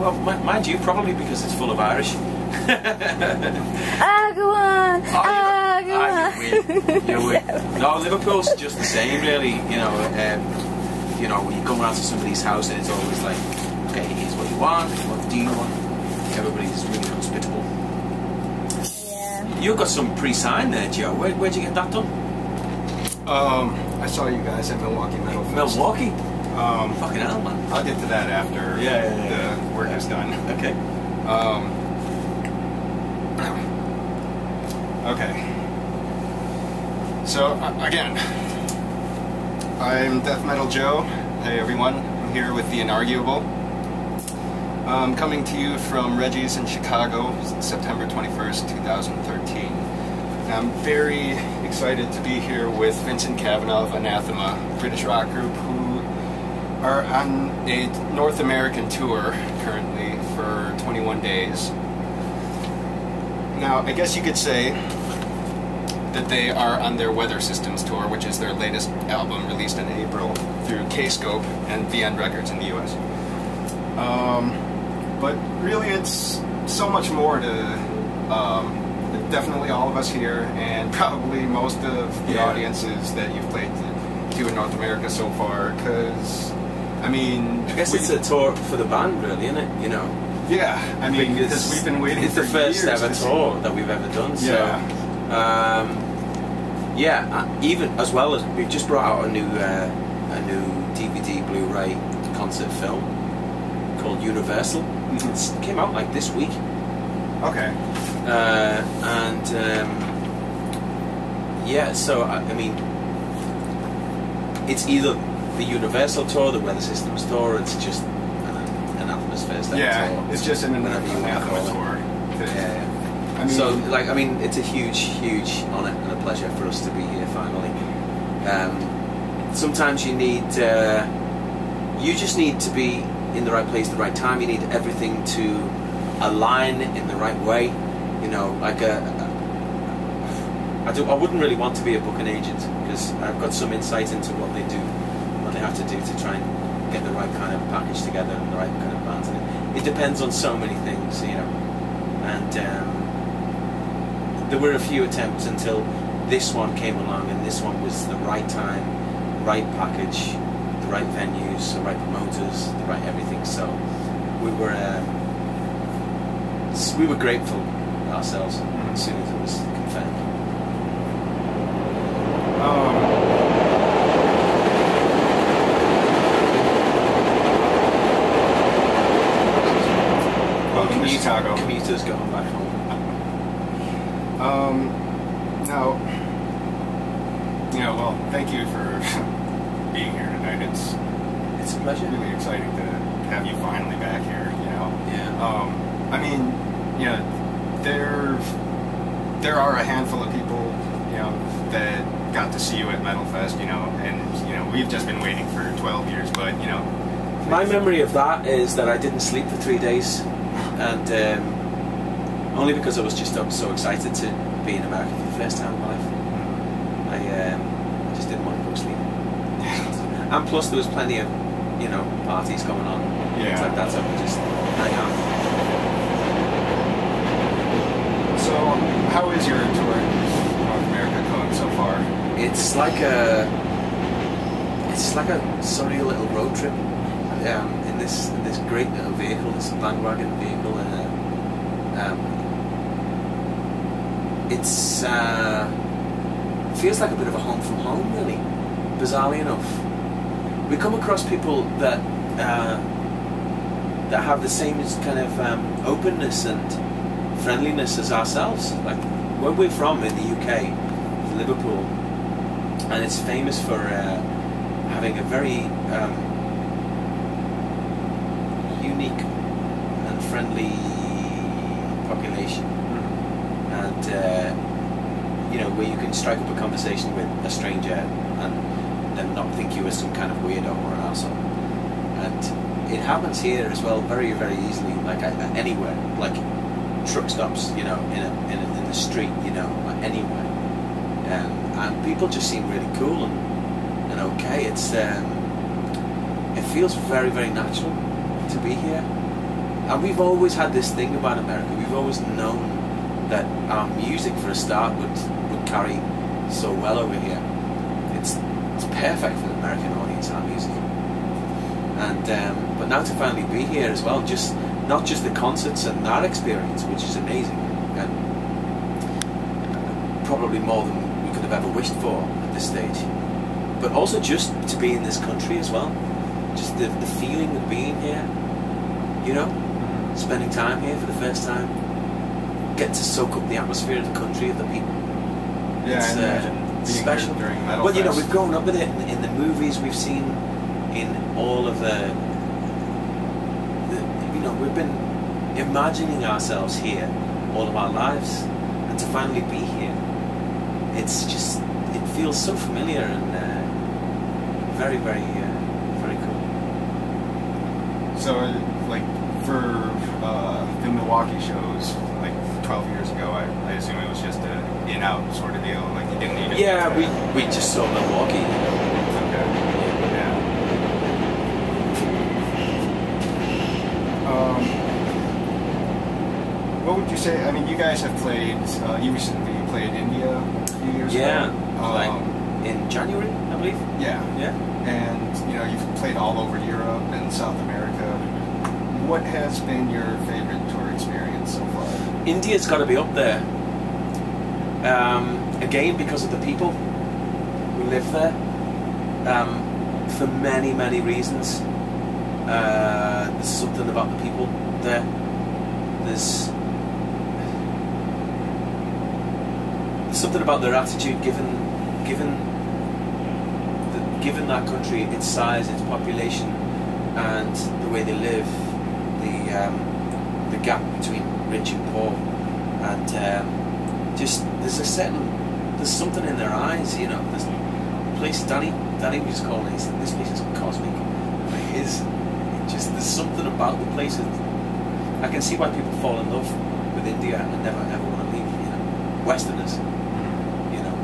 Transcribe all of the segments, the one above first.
well, mind you, probably because it's full of Irish. Go on. You're weird. No, Liverpool's just the same, really. You know, when you come around to somebody's house, and it's always like, okay, here's what you want. What do you want? Everybody's really hospitable. Yeah. You got some pre-signed there, Joe. Where'd you get that done? I saw you guys at Milwaukee Metal Fest. Milwaukee. Fucking hell, man. I'll get to that after the work is done. Okay. Okay. So, again, I'm Death Metal Joe. Hey everyone, I'm here with the Inarguable. Coming to you from Reggie's in Chicago, September 21st, 2013. I'm very excited to be here with Vincent Cavanagh of Anathema, a British rock group who are on a North American tour currently for 21 days. Now, I guess you could say that they are on their Weather Systems tour, which is their latest album released in April through K-Scope and VN Records in the US. But really it's so much more to definitely all of us here and probably most of the audiences that you've played to in North America so far, because I mean, I guess it's a tour for the band, really, isn't it? You know. Yeah, I mean, because we've been waiting for years. It's the first ever tour that we've ever done. So, even as well as we've just brought out a new DVD Blu-ray concert film called Universal. It came out like this week. Okay. So I mean, it's either the Universal tour, the Weather Systems tour, or it's just Anathema's first ever tour. It's just an Anathema tour. Yeah. I mean, so, like, I mean, it's a huge honour and a pleasure for us to be here finally. Sometimes you need, you just need to be in the right place at the right time. You need everything to align in the right way. You know, like I wouldn't really want to be a booking agent because I've got some insight into what they do, what they have to do to try and get the right kind of package together and the right kind of bands. And it depends on so many things, you know. And there were a few attempts until this one came along, and this one was the right time, right package, the right venues, the right promoters, the right everything. So we were grateful ourselves as soon as it was confirmed. Welcome to Chicago. Commuters going back home. Now, well, thank you for being here tonight. It's a pleasure. Really exciting to have you finally back here. Yeah. I mean, there are a handful of people, that got to see you at Metal Fest, and we've just been waiting for 12 years, but my memory of that is that I didn't sleep for 3 days, and only because I was just so excited to be in America for the first time in my life. I just didn't want to go to sleep. And plus there was plenty of, parties going on, things like that, so I could just hang out. So, how is your tour in North America going so far? It's like a surreal little road trip in this great little vehicle, this bandwagon vehicle, and it's feels like a bit of a home from home, really. Bizarrely enough, we come across people that have the same kind of openness and friendliness as ourselves. Like where we're from in the UK, Liverpool, and it's famous for having a very unique and friendly population, and where you can strike up a conversation with a stranger and them not think you as some kind of weirdo or an arsehole. And it happens here as well, very, very easily, like anywhere, like truck stops, in the street, like anywhere, and people just seem really cool and okay. It's it feels very, very natural to be here. And we've always had this thing about America. We've always known that our music, for a start, would carry so well over here. It's perfect for the American audience, our music. And but now to finally be here as well, just not just the concerts and that experience, which is amazing, and probably more than we could have ever wished for at this stage. But also just to be in this country as well, just the feeling of being here, you know, spending time here for the first time, getting to soak up the atmosphere of the country, of the people. Yeah, It's I imagine being special. here during Metal Well, you know, Fest. we've grown up with it in the movies we've seen, in all of the you know, we've been imagining ourselves here all of our lives, and to finally be here, it's just, it feels so familiar and very, very, very cool. So, like, for the Milwaukee shows, like 12 years ago, I assume it was just a in-out sort of deal. Like, you didn't even. Yeah, we just saw Milwaukee. Okay. Yeah. What would you say? I mean, you guys have played. You recently played India a few years Yeah, ago. like in January, I believe. Yeah. Yeah. And you know, you've played all over Europe and South America. What has been your favorite tour experience so far? India's got to be up there. Again, because of the people who live there. For many, many reasons. There's something about the people there. There's something about their attitude, given that country, its size, its population, and the way they live, the gap between rich and poor, and just there's something in their eyes, you know. There's a place Danny was calling it. He said, this place is cosmic. There's something about the place. I can see why people fall in love with India and never ever want to leave. You know, Westerners. You know,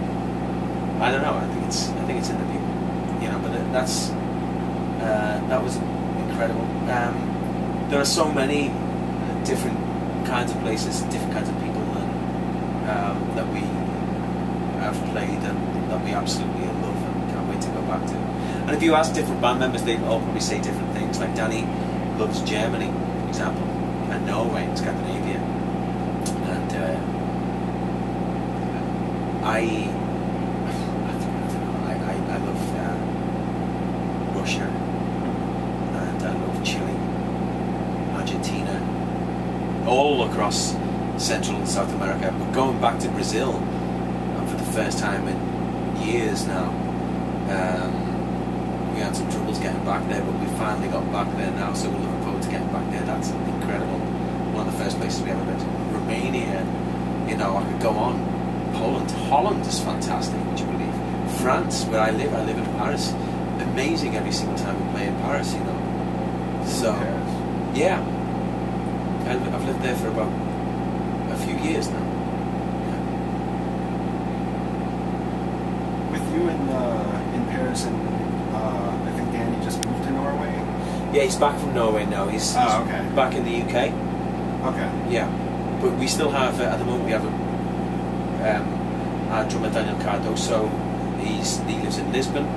I don't know. I think it's in the people. You know, but that was incredible. There are so many different kinds of places, different kinds of people, and that we have played and that we absolutely love and can't wait to go back to. And if you ask different band members, they all probably say different things. Like Danny loves Germany, for example, and Norway and Scandinavia, and I love Russia, and I love Chile, Argentina, all across Central and South America. But going back to Brazil, for the first time in years now, we had some troubles getting back there, but we finally got back there now, so we're looking forward to getting back there. That's incredible. One of the first places we ever been to. Romania, you know, I could go on. Poland, Holland is fantastic, would you believe? France, where I live in Paris. Amazing every single time we play in Paris, you know. So, yeah. I've lived there for about a few years now. Yeah. With you in Paris, and I think Danny just moved to Norway. Yeah, he's back from Norway now. He's okay. back in the UK. Okay. Yeah, but we still have at the moment we have our drummer Daniel Cardoso. He lives in Lisbon.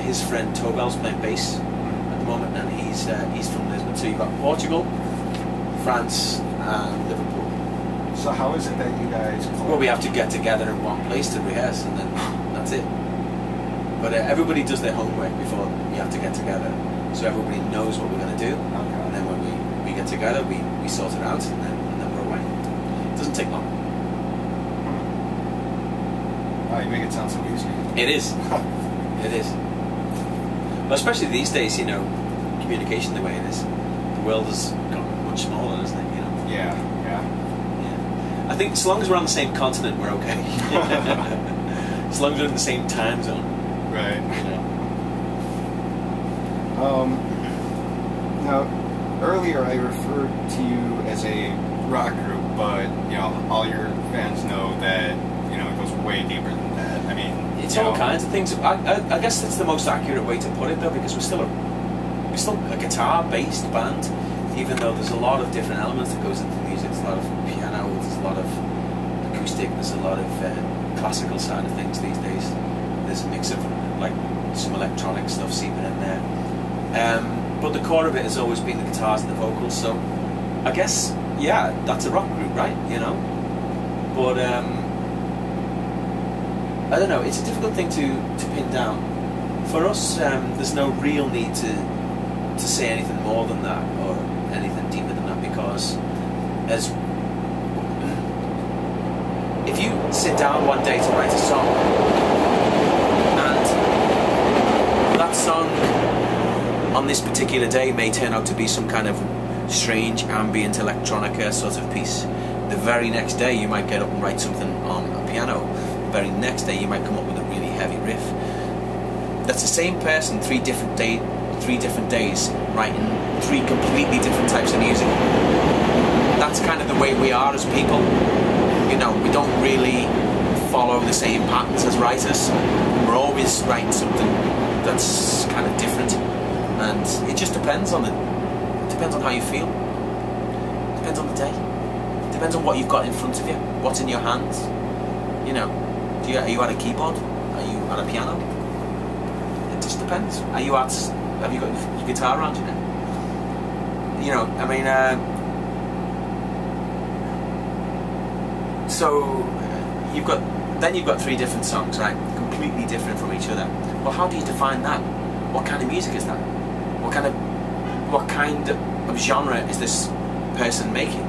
His friend Tobel's playing bass at the moment, and he's from Lisbon. So you've got Portugal, France, and Liverpool. So how is it that you guys play? Well, we have to get together in one place to rehearse, and then that's it. But everybody does their homework before we have to get together, so everybody knows what we're going to do. Okay. And then when we get together, we sort it out, and then we're away. It doesn't take long. Oh, you make it sound so easy. It is. It is. Well, especially these days, you know, communication the way it is. The world has gotten much smaller, isn't it? You know. Yeah. I think as long as we're on the same continent, we're okay. As long as we're in the same time zone. Right. You know. Now, earlier I referred to you as a rock group, but you know, all your fans know that it goes way deeper than that. I mean, it's all kinds of things. I guess that's the most accurate way to put it, though, because we're still a guitar-based band. even though there's a lot of different elements that goes into music. There's a lot of piano, there's a lot of acoustic, there's a lot of classical side of things these days. There's a mix of like some electronic stuff seeping in there. But the core of it has always been the guitars and the vocals, so I guess, yeah, that's a rock group, right? You know? But I don't know, it's a difficult thing to pin down. For us, there's no real need to say anything more than that, or anything deeper than that, because if you sit down one day to write a song, and that song on this particular day may turn out to be some kind of strange ambient electronica sort of piece. The very next day you might get up and write something on a piano. The very next day you might come up with a really heavy riff. That's the same person, three different days writing three completely different types of music. That's kind of the way we are as people. You know, we don't really follow the same patterns as writers. We're always writing something that's kind of different. And it just depends on how you feel. Depends on the day. Depends on what you've got in front of you. What's in your hands. You know, are you at a keyboard? Are you at a piano? It just depends. Have you got your guitar around you now? You know, I mean, so you've got three different songs, right? Completely different from each other. Well, how do you define that? What kind of music is that? What kind of genre is this person making?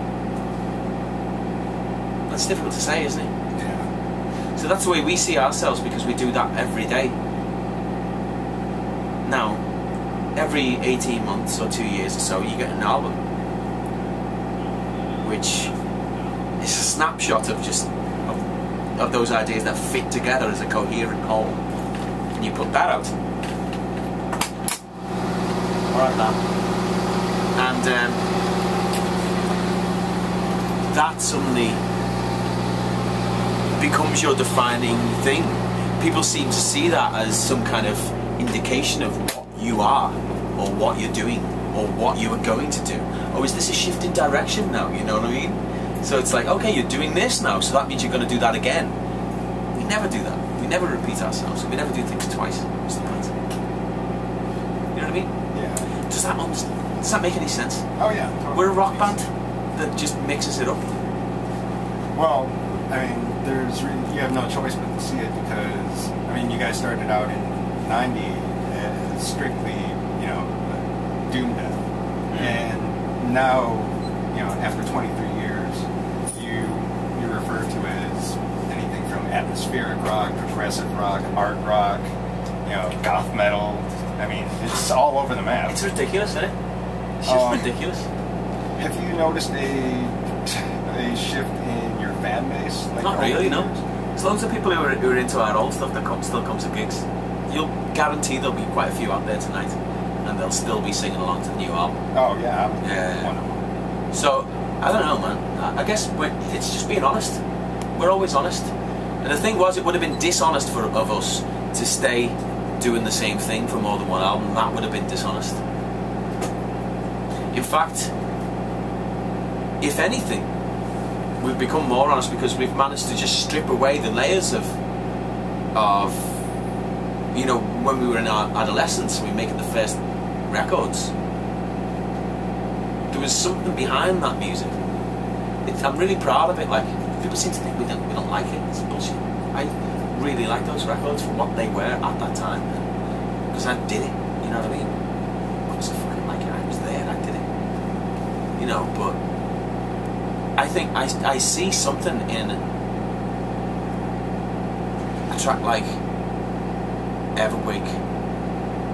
That's difficult to say, isn't it? Yeah. So that's the way we see ourselves, because we do that every day. Now, every 18 months or 2 years or so, you get an album, which is a snapshot of of those ideas that fit together as a coherent whole. And you put that out. Alright, now. And that suddenly becomes your defining thing. People seem to see that as some kind of indication of what you are, or what you're doing, or what you are going to do. Oh, is this a shift in direction now? You know what I mean? So it's like, okay, you're doing this now, so that means you're going to do that again. We never do that. We never repeat ourselves. We never do things twice. What's the point? You know what I mean? Yeah. Does that make any sense? Oh yeah. Totally. We're a rock band that just mixes it up. Well, I mean, you have no choice but to see it, because I mean, you guys started out in '90 as strictly, you know, doom death, and now, you know, after 23 years, you refer to as anything from atmospheric rock, progressive rock, art rock, you know, goth metal. I mean, it's all over the map. It's ridiculous, isn't it? It's just ridiculous. Have you noticed a shift in your fan base? Like, not really, no. As long as the people who are into our old stuff that still comes to gigs, you'll guarantee there'll be quite a few out there tonight, and they'll still be singing along to the new album. Oh yeah. Yeah. So I don't know, man. I guess it's just being honest. We're always honest. And the thing was, it would have been dishonest of us to stay doing the same thing for more than one album. That would have been dishonest. In fact, if anything, we've become more honest, because we've managed to just strip away the layers of you know, when we were in our adolescence, we were making the first records. There was something behind that music. I'm really proud of it. Like, people seem to think we don't like it. It's bullshit. I really like those records for what they were at that time, because I did it. You know what I mean? Of course I fucking like it. I was there. I did it. You know, but I think I see something in a track like Everwig,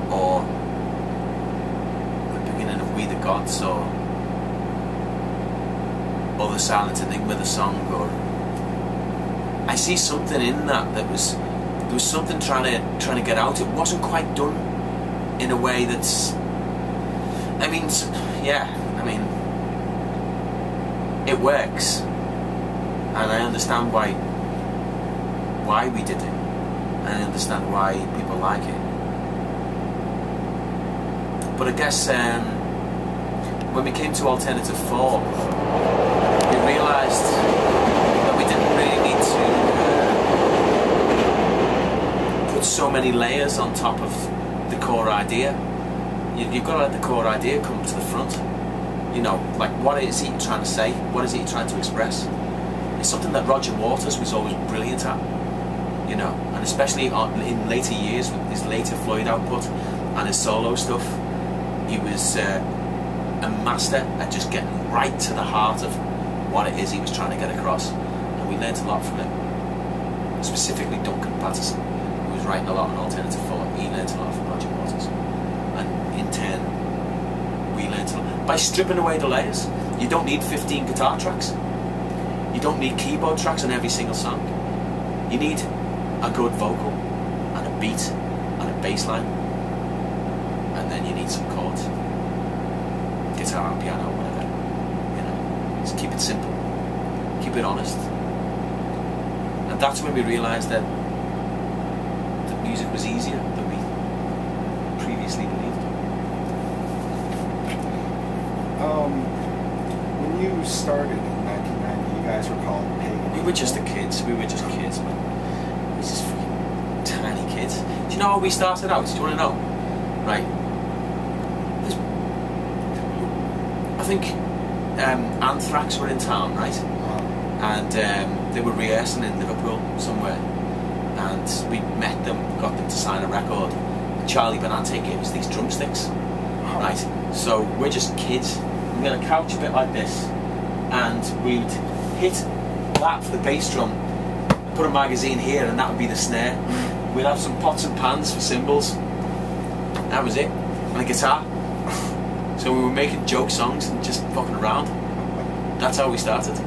or the beginning of We the Gods, or the Silent Enigma, the song, or I see something in that there was something trying to get out. It wasn't quite done in a way that's, I mean, yeah, I mean, it works, and I understand why we did it. I understand why people like it. But I guess when we came to alternative form, we realised that we didn't really need to put so many layers on top of the core idea. You've got to let the core idea come to the front. You know, like, what is he trying to say? What is he trying to express? It's something that Roger Waters was always brilliant at, you know, and especially in later years with his later Floyd output and his solo stuff, he was a master at just getting right to the heart of what it is he was trying to get across, and we learnt a lot from it. Specifically Duncan Patterson, who was writing a lot on alternative form, he learnt a lot from Roger Waters, and in turn we learnt a lot. By stripping away the layers, you don't need 15 guitar tracks, you don't need keyboard tracks on every single song. You need a good vocal and a beat and a bass line, and then you need some chords, guitar, piano, whatever, you know. Just keep it simple, keep it honest, and that's when we realised that the music was easier than we previously believed. When you started in 1990, you guys were called Pagan. We were just kids, man. We were just freaking tiny kids. Do you know how we started out? Do you want to know? Right. I think Anthrax were in town, right? And they were rehearsing in Liverpool somewhere, and we met them, got them to sign a record. Charlie Benante gave us these drumsticks, right? So we're just kids. We had a couch a bit like this, and we'd hit that for the bass drum, put a magazine here, and that would be the snare. We'd have some pots and pans for cymbals. That was it, and a guitar. So we were making joke songs and just fucking around. That's how we started.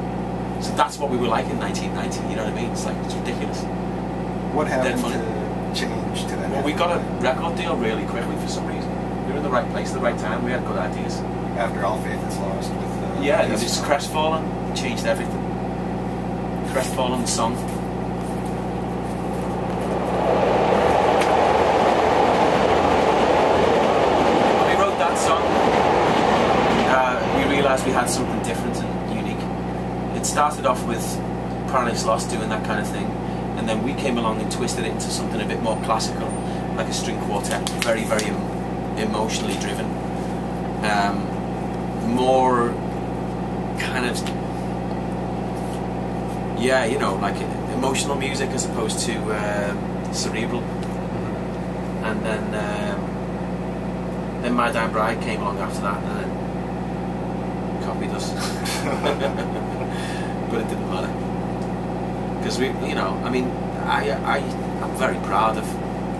So that's what we were like in 1990. You know what I mean? It's like, it's ridiculous. What happened to change to that? Well, we got a record deal really quickly for some reason. We were in the right place at the right time. We had good ideas. After All Faith Is Lost with yeah, it was just Crestfallen, changed everything. Crestfallen, the song. When we wrote that song, we realised we had something different and unique. It started off with Paradise Lost doing that kind of thing, and then we came along and twisted it into something a bit more classical, like a string quartet, very, very emotionally driven. More kind of, yeah, you know, like emotional music as opposed to cerebral. And then My Dying Bride came along after that and then copied us. But it didn't matter, because we, you know, I mean, I'm very proud of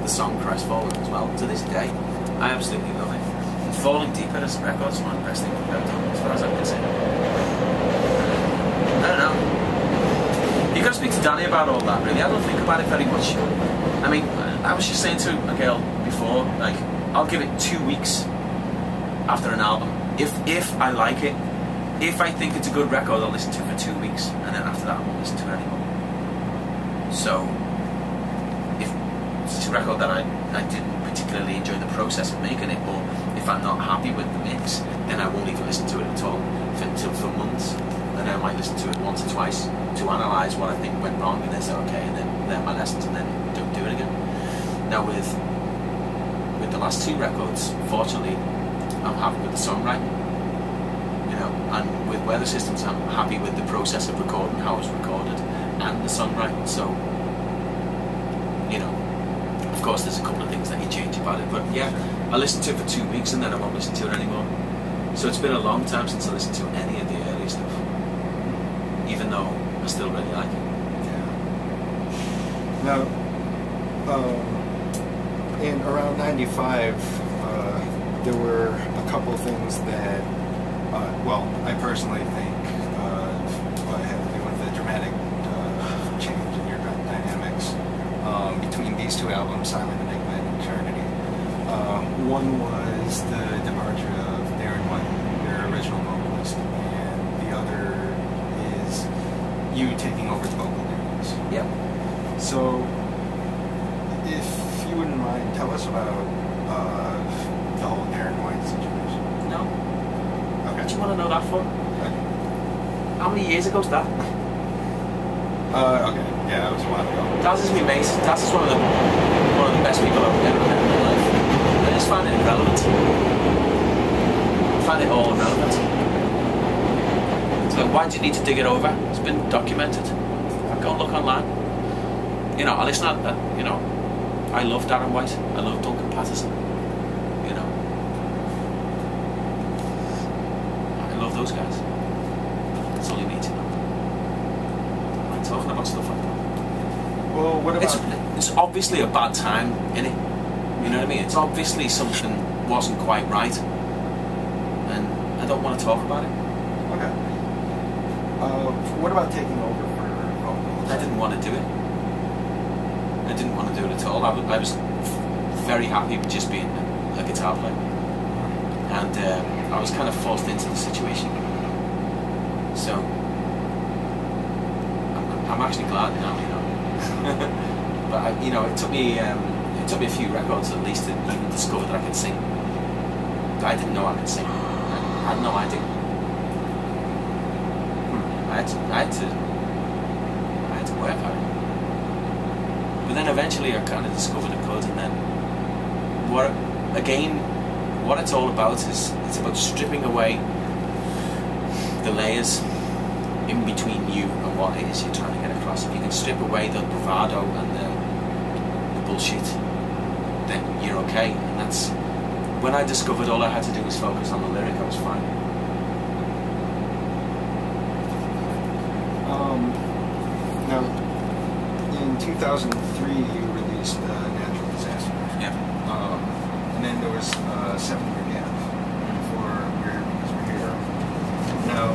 the song Crestfallen as well. To this day, I absolutely love it. Falling Deeper as a record is one of the best things we've ever done, as far as I'm concerned. I don't know. You've got to speak to Danny about all that, really. I don't think about it very much. I mean, I was just saying to a girl before, like, I'll give it 2 weeks after an album. If I like it, if I think it's a good record, I'll listen to it for 2 weeks, and then after that I won't listen to it anymore. So, if it's a record that I didn't particularly enjoy the process of making it, or if I'm not happy with the mix, then I won't even listen to it at all for months. And I might listen to it once or twice to analyse what I think went wrong, and then say okay, and then learn my lessons, and then don't do it again. Now with the last 2 records, fortunately, I'm happy with the songwriting, you know, and with Weather Systems, I'm happy with the process of recording, how it's recorded, and the songwriting. So, you know, of course there's a couple of things that you change about it, but yeah, I listened to it for 2 weeks and then I won't listen to it anymore. So it's been a long time since I listened to any of the early stuff, even though I still really like it. Yeah. Now, in around 95, there were a couple things that, well, I personally think had to do with the dramatic change in your dynamics between these 2 albums, Silent Enigma and Eternity. One was the departure of Darren White, your original vocalist, and the other is you taking over the vocal duties. Yep. So, if you wouldn't mind, tell us about the whole Darren White situation. No. Okay. want to know that for? How many years ago's that? Okay. Yeah, it was a while ago. Daz is my mate. Daz is one of the best people I've ever met in my life. I just find it irrelevant. I find it all irrelevant. It's like, why do you need to dig it over? It's been documented. Go and look online. You know, at least not. You know, I love Darren White. I love Duncan Patterson. You know, I love those guys. That's all you need to know. I'm talking about stuff like that. Well, what about... It's obviously a bad time, innit? You know what I mean? It's obviously something wasn't quite right, and I don't want to talk about it. Okay. What about taking over for vocals? I didn't want to do it. I didn't want to do it at all. I was very happy with just being a guitar player, and I was kind of forced into the situation. So I'm actually glad now, you know. But you know, it took me a few records at least to even discover that I could sing. I didn't know I could sing. I had no idea. I had to work at it. But then eventually I kind of discovered a could, and then what it's all about is it's about stripping away the layers in between you and what it is you're trying to get across. If you can strip away the bravado and the bullshit, then you're okay. And that's when I discovered all I had to do was focus on the lyric. I was fine. Now, in 2003, you released Natural Disaster. Yeah. And then there was a 7-year gap before we're here. Now,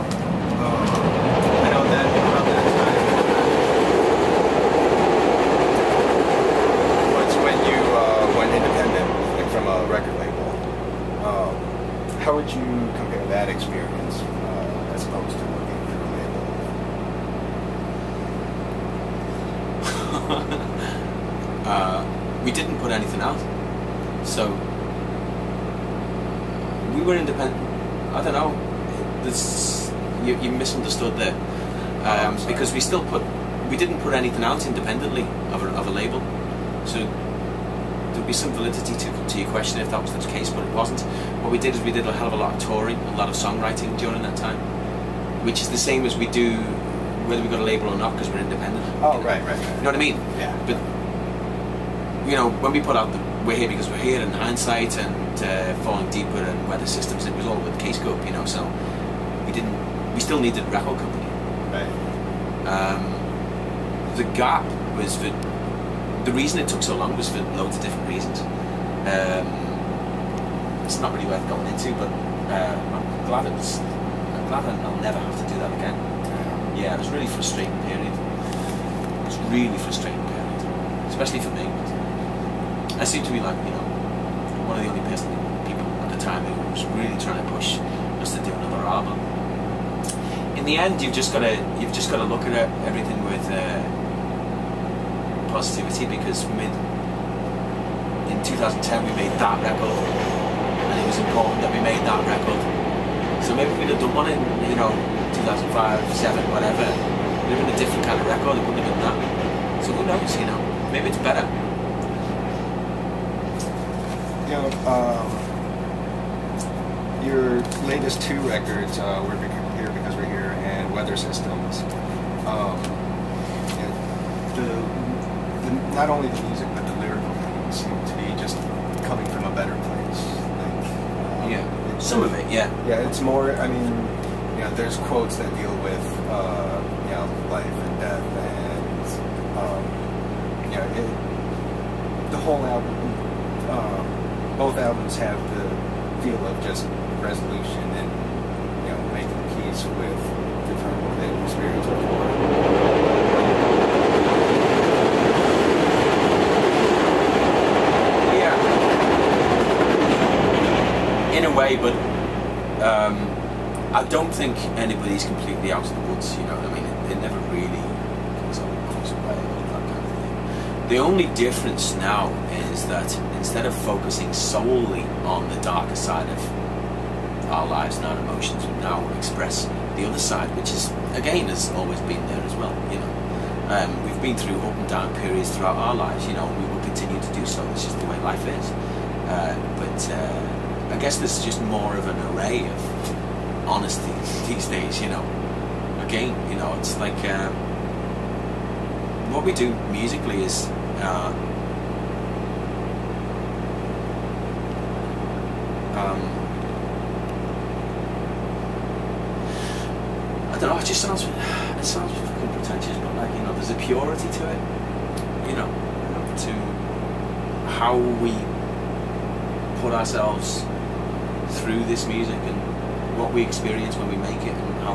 I know that around that time was when you went independent, like from a record label. How would you compare that experience as opposed to working for a label? We didn't put anything out, so we were independent. I don't know. You misunderstood there, because we didn't put anything out independently of a label. So there'd be some validity to your question if that was the case, but it wasn't. What we did is we did a hell of a lot of touring, a lot of songwriting during that time, which is the same as we do whether we got a label or not, because we're independent. Oh, right. You know what I mean? Yeah. But you know, when we put out We're Here Because We're Here and Hindsight and Falling Deeper and Weather Systems, it was all with Case Cup, you know. So we still needed a record company. Right. The gap was for the reason it took so long was for loads of different reasons. It's not really worth going into, but I'm glad I'll never have to do that again. Yeah, it was a really frustrating period. It was really frustrating period, especially for me. I seem to be like, you know, one of the only people at the time who was really trying to push us to do another album. In the end, you've just got to look at everything with positivity, because in 2010 we made that record, and it was important that we made that record. So maybe if we'd have done one in, you know, 2005, 2007, whatever, it would have been a different kind of record. It wouldn't have been that. So who knows? You know, maybe it's better. You know, your latest 2 records, We're Here Because We're Here and Weather Systems, not only the music but the lyrical themes seem to be just coming from a better place. Like, Yeah, some of it, yeah. Yeah, it's more, I mean, you know, there's quotes that deal with, you know, life and death, and, you know, the whole album, both albums have the feel of just resolution and, you know, making peace with the turmoil they've experienced before. Yeah. In a way, but I don't think anybody's completely out of the woods, you know. I mean, it never really comes away, all that kind of thing. The only difference now is that instead of focusing solely on the darker side of our lives and our emotions, and now express the other side, which is, again, has always been there as well. We've been through up and down periods throughout our lives. We will continue to do so. It's just the way life is. But I guess there's just more of an array of honesty these days. Again, it's like what we do musically is. I don't know. It just sounds fucking pretentious, but there's a purity to it. To how we put ourselves through this music and what we experience when we make it, and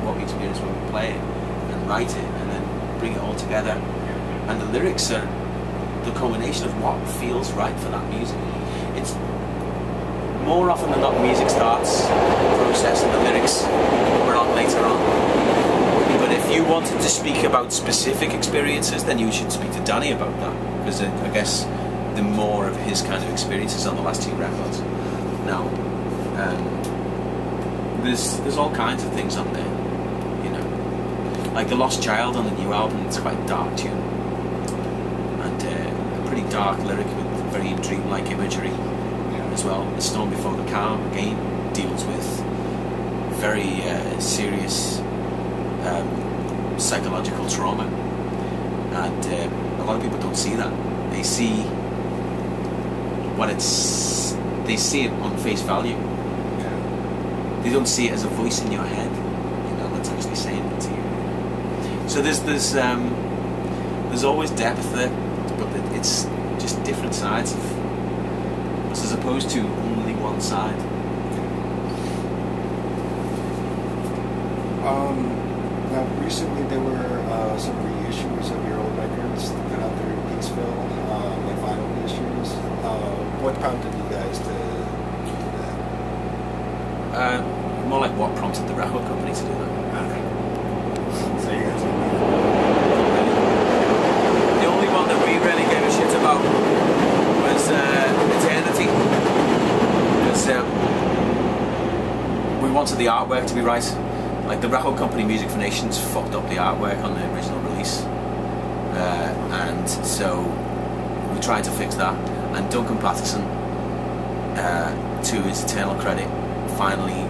what we experience when we play it and write it, and then bring it all together. And the lyrics are the culmination of what feels right for that music. It's more often than not, music starts the process and the lyrics are on later on. But if you wanted to speak about specific experiences, then you should speak to Danny about that, because I guess the more of his kind of experiences on the last 2 records. Now, there's all kinds of things on there, like The Lost Child on the new album. It's quite a dark tune, and a pretty dark lyric with very dreamlike imagery as well. The Storm Before the Calm, again, deals with very serious psychological trauma, and a lot of people don't see that. They see they see it on face value. They don't see it as a voice in your head, that's actually saying it to you. So there's always depth there, but it's just different sides of us, as opposed to only one side. Now, recently there were some reissues of your old records put out there in Peaceville, like vinyl reissues. What prompted you guys to do that? More like what prompted the record company to do that. Okay. So you guys The only one that we really gave a shit about was Eternity, because we wanted the artwork to be right. Like, the record company Music for Nations fucked up the artwork on the original release, and so we tried to fix that. And Duncan Patterson, to his eternal credit, finally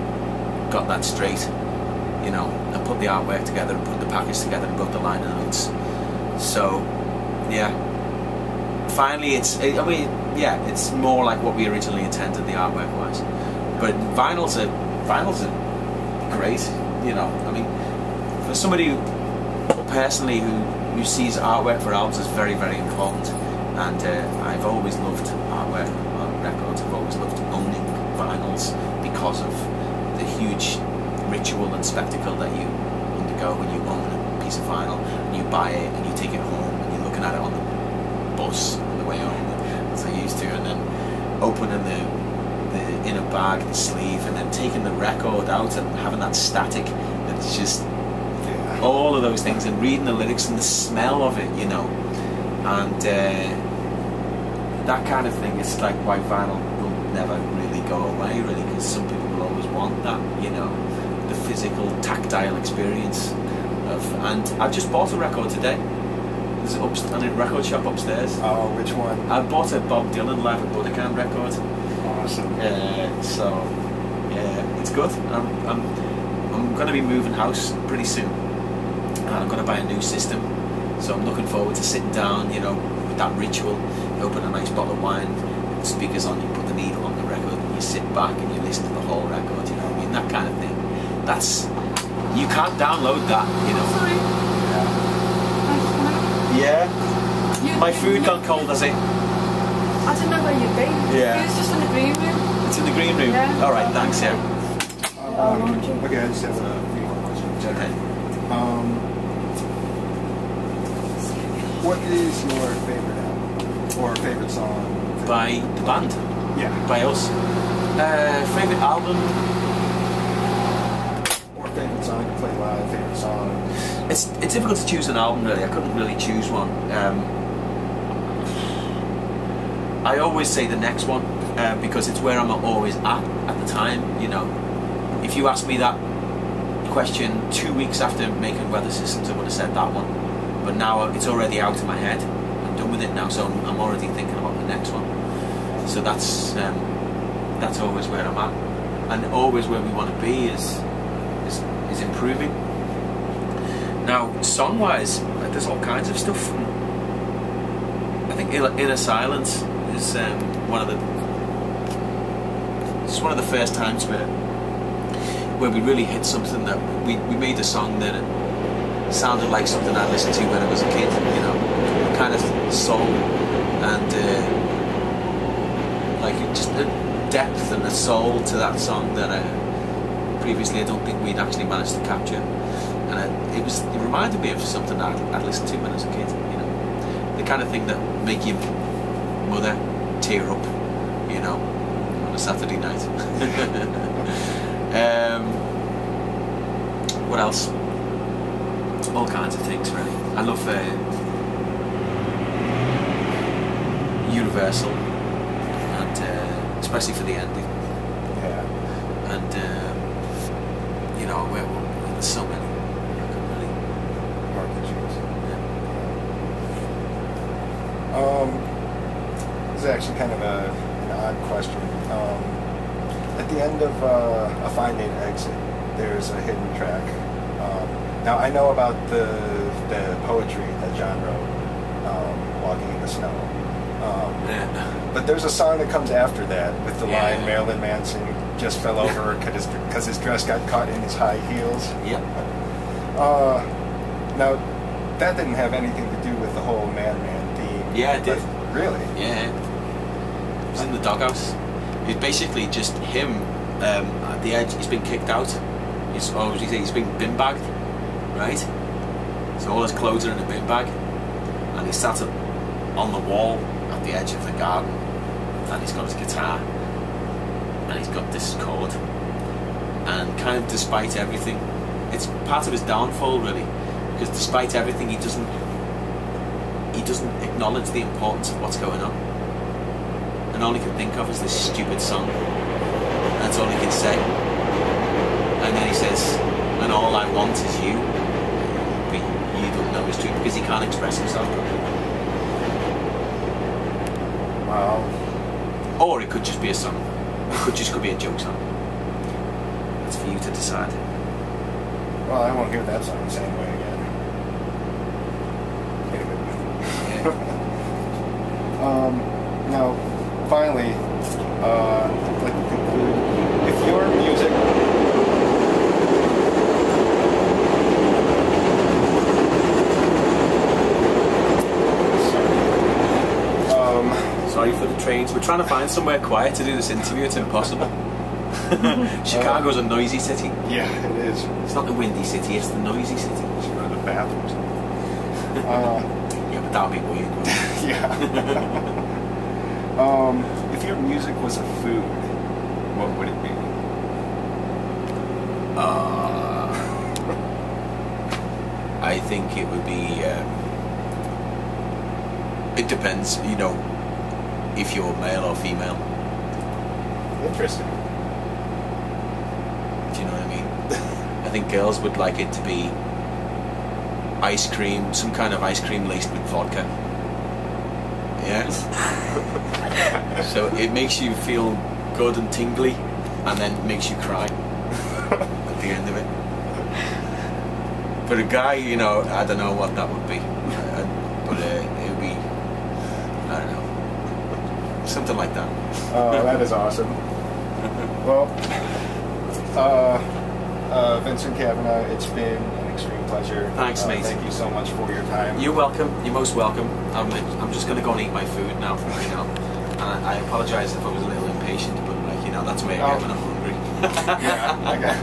got that straight, and put the artwork together and put the package together and wrote the liner notes. So, yeah, finally it's more like what we originally intended the artwork was. But vinyls are great. For somebody personally who sees artwork for albums as very, very important, and I've always loved artwork on records. I've always loved owning vinyls because of the huge ritual and spectacle that you undergo when you own a piece of vinyl and you buy it and you take it home and you're looking at it on the bus on the way home, as I used to, and then opening the inner bag, the sleeve, and then taking the record out and having that static. It's just all of those things, and reading the lyrics and the smell of it, and that kind of thing. It's like why vinyl will never really go away, really, because some people will always want that, the physical, tactile experience of. And I've just bought a record today. There's a record shop upstairs. Oh, which one? I bought a Bob Dylan Live at Budokan record. Awesome. So yeah, it's good. I'm going to be moving house pretty soon, and I'm going to buy a new system. So I'm looking forward to sitting down, with that ritual. You open a nice bottle of wine, speakers on, you put the needle on the record, and you sit back and you listen to the whole record. That kind of thing. You can't download that. Sorry. Yeah. My food gone cold, has it? I didn't know where you'd be. Yeah. It's just in the green room. It's in the green room? Yeah. Alright, thanks, yeah. Okay, I just have a few more questions. Okay. What is your favorite album or favorite song? By the band? Yeah. By us? Favorite album? Or favorite song to play live, favorite song? It's difficult to choose an album, really. I couldn't really choose one. I always say the next one, because it's where I'm always at the time, if you asked me that question 2 weeks after making Weather Systems, I would have said that one. But now it's already out of my head. I'm done with it now, so I'm already thinking about the next one. So that's always where I'm at, and always where we want to be is improving. Now, song-wise, there's all kinds of stuff. I think Inner Silence is one of the first times where we really hit something that we made a song that sounded like something I listened to when I was a kid, you know, kind of soul and like just a depth and a soul to that song that previously I don't think we'd actually managed to capture, and it reminded me of something that I'd listened to when I was a kid, you know, the kind of thing that make your mother tear up, you know, on a Saturday night. What else? All kinds of things, really. I love Universal, and especially for the ending. Yeah. And you know, there's so many. I could really Hard to choose. Yeah. This is actually kind of an odd question. At the end of A Fine Day to Exit, there's a hidden track. Now I know about the poetry that John wrote, Walking in the Snow. But there's a song that comes after that with the line, Marilyn Manson just fell over because his dress got caught in his high heels. Yep. Now, that didn't have anything to do with the whole Man theme. Yeah, it did. Really? Yeah. It was in the doghouse. It was basically just him at the edge. He's been kicked out. He's been bin bagged, right? So all his clothes are in a bin bag, and he's sat up on the wall at the edge of the garden, and he's got his guitar, and he's got this chord, and kind of despite everything, it's part of his downfall, really, because despite everything, he doesn't acknowledge the importance of what's going on, and all he can think of is this stupid song. That's all he can say. And then he says, and all I want is you, but you don't know it's true, because he can't express himself. Wow. Or it could just be a song. It could be a joke song. It's for you to decide. Well, I won't hear that song the same way again. Yeah. Now, finally, I'd like to conclude. If your music... Sorry for the trains. We're trying to find somewhere quiet to do this interview. It's impossible. Chicago's a noisy city. Yeah, it is. It's not the windy city, it's the noisy city. Should go to the bathrooms. Yeah, but that would be weird. Yeah. If your music was a food, what would it be? I think it would be. It depends, you know, if you're male or female. Interesting. Do you know what I mean? I think girls would like it to be ice cream, some kind of ice cream laced with vodka. Yeah. So it makes you feel good and tingly, and then makes you cry at the end of it. For a guy, you know, I don't know what that would be, but it would be, I don't know, something like that. Oh, that is awesome. Well, Vincent Cavanagh, it's been an extreme pleasure. Thanks, mate. Thank you so much for your time. You're welcome. You're most welcome. I'm just going to go and eat my food now, you know. And I apologise if I was a little impatient, but like, you know, that's where I get when I'm hungry. Yeah, okay.